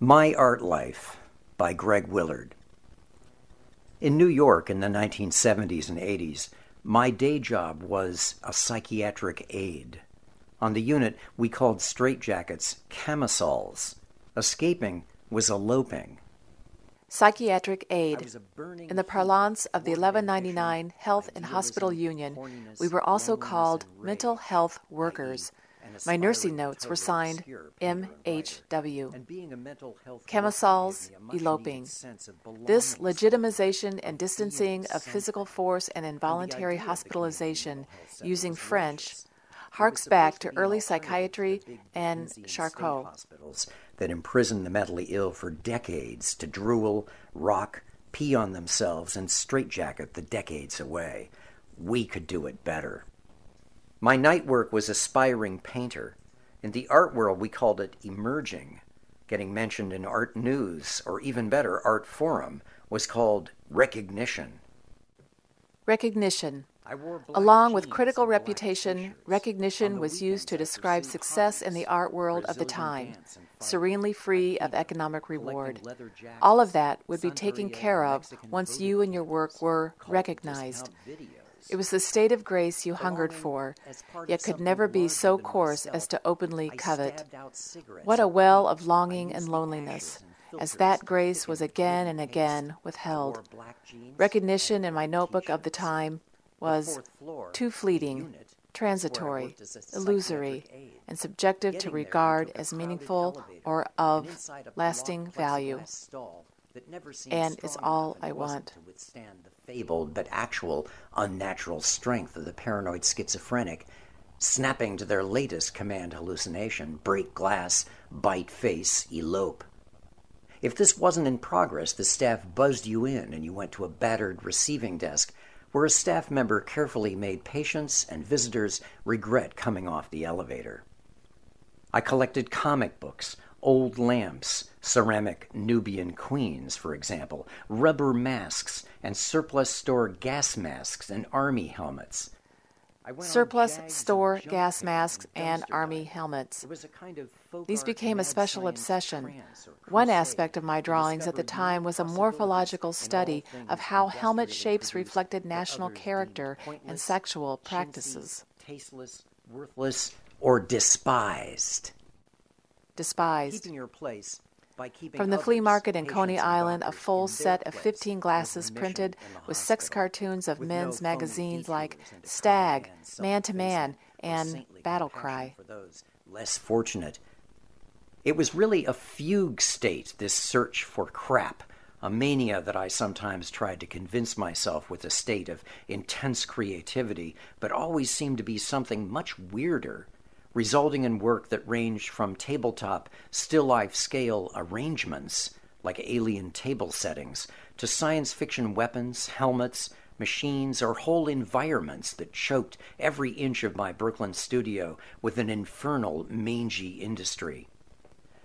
My Art Life by Gregg Williard. In New York in the 1970s and 80s, my day job was a psychiatric aide. On the unit, we called straitjackets camisoles. Escaping was eloping. Psychiatric aid. In the parlance of the 1199 Health and Hospital Union, we were also called mental health workers. My nursing notes were signed MHW. Camisoles, eloping. This legitimization and distancing of physical force and involuntary hospitalization using French harks back to early psychiatry and Charcot. Hospitals that imprison the mentally ill for decades to drool, rock, pee on themselves, and straitjacket the decades away. We could do it better. My night work was aspiring painter. In the art world, we called it emerging. Getting mentioned in art news, or even better, art forum, was called recognition. Recognition. Along with critical reputation, recognition was used to describe success in the art world of the time, serenely free of economic reward. All of that would be taken care of once you and your work were recognized. It was the state of grace you hungered for, yet could never be so coarse as to openly covet. What a well of longing and loneliness, as that grace was again and again withheld. Recognition in my notebook of the time was too fleeting, transitory, illusory, and subjective to regard as meaningful or of lasting value. And it's all I want. Fabled but actual unnatural strength of the paranoid schizophrenic, snapping to their latest command hallucination: break glass, bite face, elope. If this wasn't in progress, the staff buzzed you in and you went to a battered receiving desk where a staff member carefully made patients and visitors regret coming off the elevator. I collected comic books, old lamps, ceramic Nubian queens, for example, rubber masks, and surplus store gas masks and army helmets. Surplus store gas masks and army helmets. These became a special obsession. One aspect of my drawings at the time was a morphological study of how helmet shapes reflected national character and sexual practices. Tasteless, worthless, or despised. Despised. Keeping your place. From the flea market in Coney Island, a full set of 15 glasses printed with sex cartoons of men's magazines like Stag, Man to Man, and Battle Cry. For those less fortunate. It was really a fugue state, this search for crap, a mania that I sometimes tried to convince myself with a state of intense creativity, but always seemed to be something much weirder, resulting in work that ranged from tabletop, still-life scale arrangements, like alien table settings, to science fiction weapons, helmets, machines, or whole environments that choked every inch of my Brooklyn studio with an infernal, mangy industry.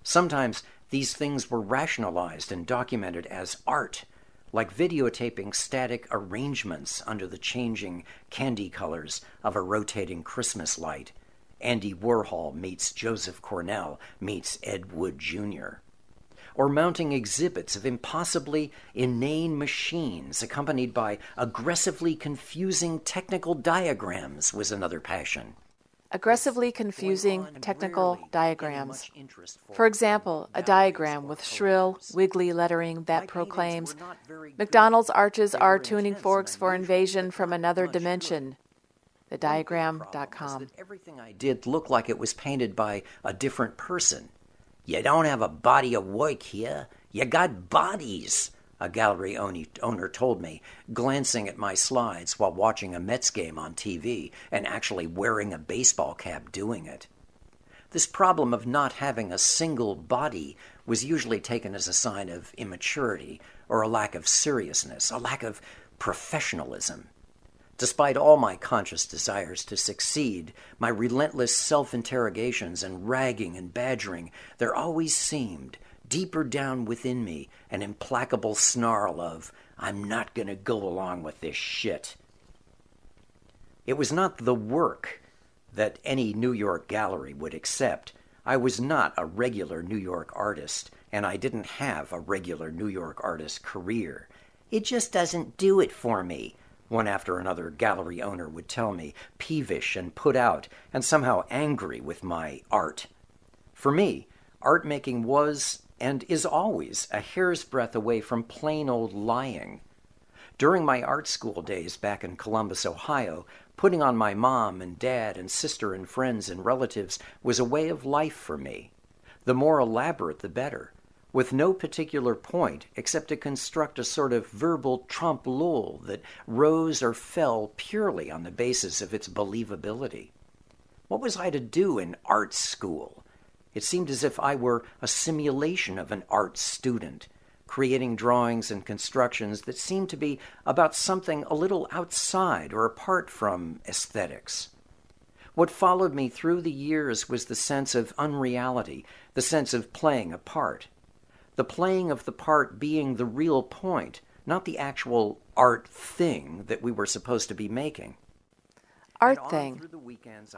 Sometimes these things were rationalized and documented as art, like videotaping static arrangements under the changing candy colors of a rotating Christmas light. Andy Warhol meets Joseph Cornell meets Ed Wood Jr. Or mounting exhibits of impossibly inane machines accompanied by aggressively confusing technical diagrams was another passion. Aggressively confusing technical diagrams. For example, a diagram with shrill, wiggly lettering that proclaims, "McDonald's arches are tuning forks for invasion from another dimension." thediagram.com. Everything I did looked like it was painted by a different person. "You don't have a body of work here. You got bodies," a gallery owner told me, glancing at my slides while watching a Mets game on TV and actually wearing a baseball cap doing it. This problem of not having a single body was usually taken as a sign of immaturity or a lack of seriousness, a lack of professionalism. Despite all my conscious desires to succeed, my relentless self-interrogations and ragging and badgering, there always seemed, deeper down within me, an implacable snarl of, "I'm not going to go along with this shit." It was not the work that any New York gallery would accept. I was not a regular New York artist, and I didn't have a regular New York artist career. "It just doesn't do it for me," one after another gallery owner would tell me, peevish and put out, and somehow angry with my art. For me, art making was, and is always, a hair's breadth away from plain old lying. During my art school days back in Columbus, Ohio, putting on my mom and dad and sister and friends and relatives was a way of life for me. The more elaborate, the better, with no particular point except to construct a sort of verbal trompe-l'oeil that rose or fell purely on the basis of its believability. What was I to do in art school? It seemed as if I were a simulation of an art student, creating drawings and constructions that seemed to be about something a little outside or apart from aesthetics. What followed me through the years was the sense of unreality, the sense of playing a part. The playing of the part being the real point, not the actual art thing that we were supposed to be making. Art thing.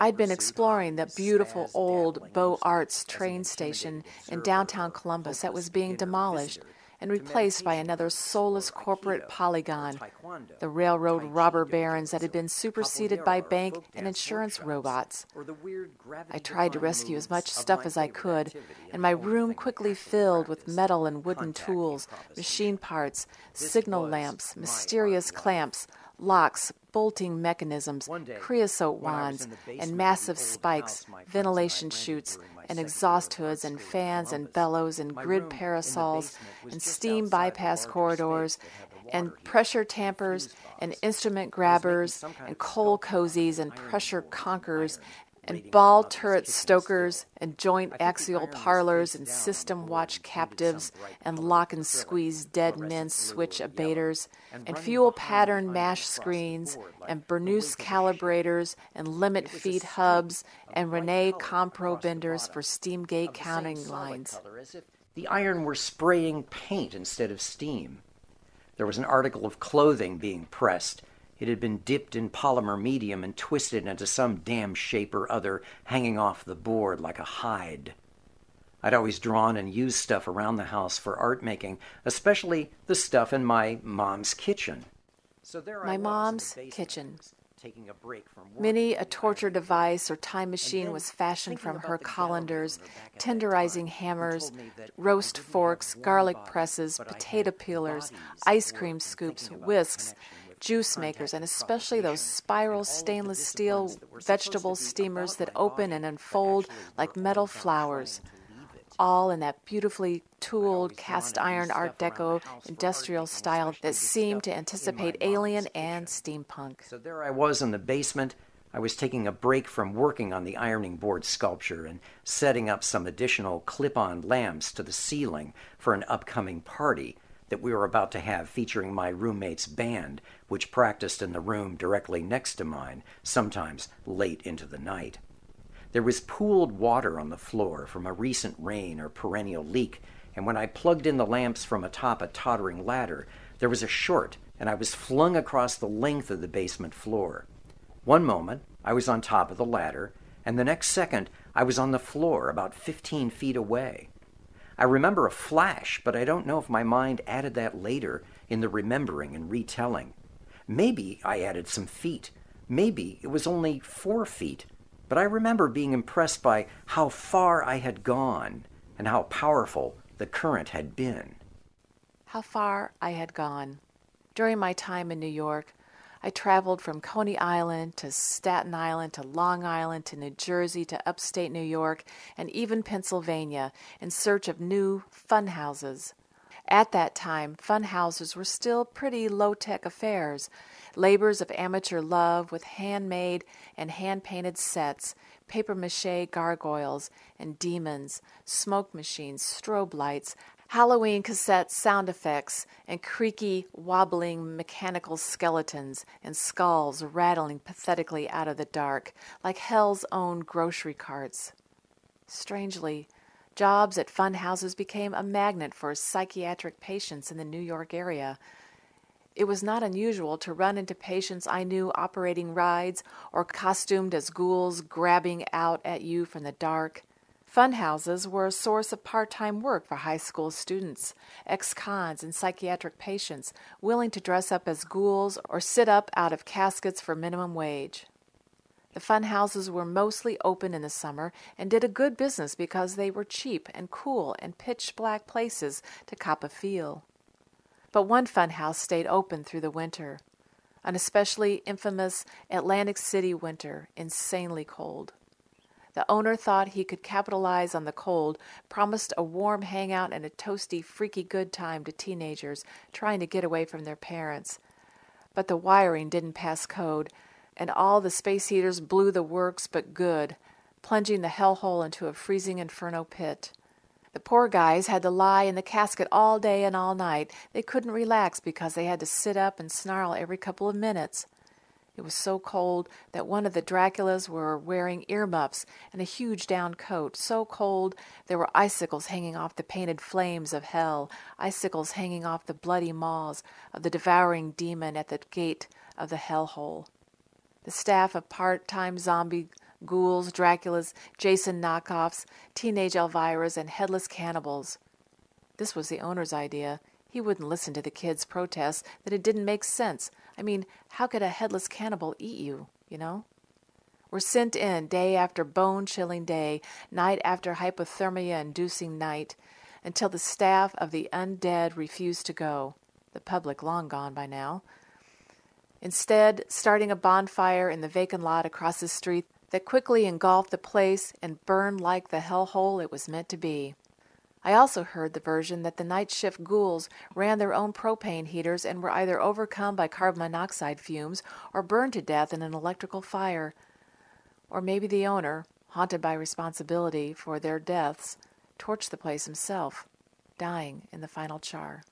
I'd been exploring the beautiful old Beaux Arts train station in downtown Columbus that was being demolished and replaced by another soulless corporate polygon, the railroad robber barons that had been superseded by bank and insurance robots. I tried to rescue as much stuff as I could, and my room quickly filled with metal and wooden tools, machine parts, signal lamps, mysterious clamps, locks, bolting mechanisms, creosote wands, and massive spikes, ventilation chutes, and exhaust hoods, and fans, and bellows, and grid parasols, and steam bypass corridors, and pressure tampers, and instrument grabbers, and coal cozies, and pressure conkers, and ball turret stokers, and joint axial parlors, and system watch captives, and lock and squeeze dead men switch abaters, and fuel pattern mash screens, and Bernous calibrators, and limit feed hubs, and Rene compro benders for steam gate counting lines. The iron were spraying paint instead of steam. There was an article of clothing being pressed. It had been dipped in polymer medium and twisted into some damn shape or other, hanging off the board like a hide. I'd always drawn and used stuff around the house for art making, especially the stuff in my mom's kitchen. My mom's kitchen. Many a torture device or time machine was fashioned from her colanders, tenderizing hammers, roast forks, garlic presses, potato peelers, ice cream scoops, whisks, juice makers, and especially those spiral stainless steel vegetable steamers that open and unfold like metal flowers, all in that beautifully tooled cast iron Art Deco industrial style that seemed to anticipate alien and steampunk. So there I was in the basement. I was taking a break from working on the ironing board sculpture and setting up some additional clip-on lamps to the ceiling for an upcoming party that we were about to have featuring my roommate's band, which practiced in the room directly next to mine, sometimes late into the night. There was pooled water on the floor from a recent rain or perennial leak, and when I plugged in the lamps from atop a tottering ladder, there was a short, and I was flung across the length of the basement floor. One moment, I was on top of the ladder, and the next second, I was on the floor about 15 feet away. I remember a flash, but I don't know if my mind added that later in the remembering and retelling. Maybe I added some feet. Maybe it was only 4 feet. But I remember being impressed by how far I had gone and how powerful the current had been. How far I had gone. During my time in New York, I traveled from Coney Island to Staten Island to Long Island to New Jersey to upstate New York and even Pennsylvania in search of new fun houses. At that time, fun houses were still pretty low-tech affairs, labors of amateur love with handmade and hand-painted sets, papier-mâché gargoyles and demons, smoke machines, strobe lights, Halloween cassette sound effects, and creaky, wobbling mechanical skeletons and skulls rattling pathetically out of the dark, like hell's own grocery carts. Strangely, jobs at fun houses became a magnet for psychiatric patients in the New York area. It was not unusual to run into patients I knew operating rides or costumed as ghouls grabbing out at you from the dark. Funhouses were a source of part-time work for high school students, ex-cons and psychiatric patients willing to dress up as ghouls or sit up out of caskets for minimum wage. The funhouses were mostly open in the summer and did a good business because they were cheap and cool and pitch-black places to cop a feel. But one funhouse stayed open through the winter, an especially infamous Atlantic City winter, insanely cold. The owner thought he could capitalize on the cold, promised a warm hangout and a toasty, freaky good time to teenagers trying to get away from their parents. But the wiring didn't pass code, and all the space heaters blew the works but good, plunging the hellhole into a freezing inferno pit. The poor guys had to lie in the casket all day and all night. They couldn't relax because they had to sit up and snarl every couple of minutes. It was so cold that one of the Draculas were wearing earmuffs and a huge down coat, so cold there were icicles hanging off the painted flames of hell, icicles hanging off the bloody maws of the devouring demon at the gate of the hellhole. The staff of part-time zombie ghouls, Draculas, Jason knockoffs, teenage Elviras, and headless cannibals. This was the owner's idea. He wouldn't listen to the kids' protests that it didn't make sense. I mean, how could a headless cannibal eat you, Were sent in day after bone-chilling day, night after hypothermia-inducing night, until the staff of the undead refused to go, the public long gone by now. Instead, starting a bonfire in the vacant lot across the street that quickly engulfed the place and burned like the hellhole it was meant to be. I also heard the version that the night shift ghouls ran their own propane heaters and were either overcome by carbon monoxide fumes or burned to death in an electrical fire. Or maybe the owner, haunted by responsibility for their deaths, torched the place himself, dying in the final char.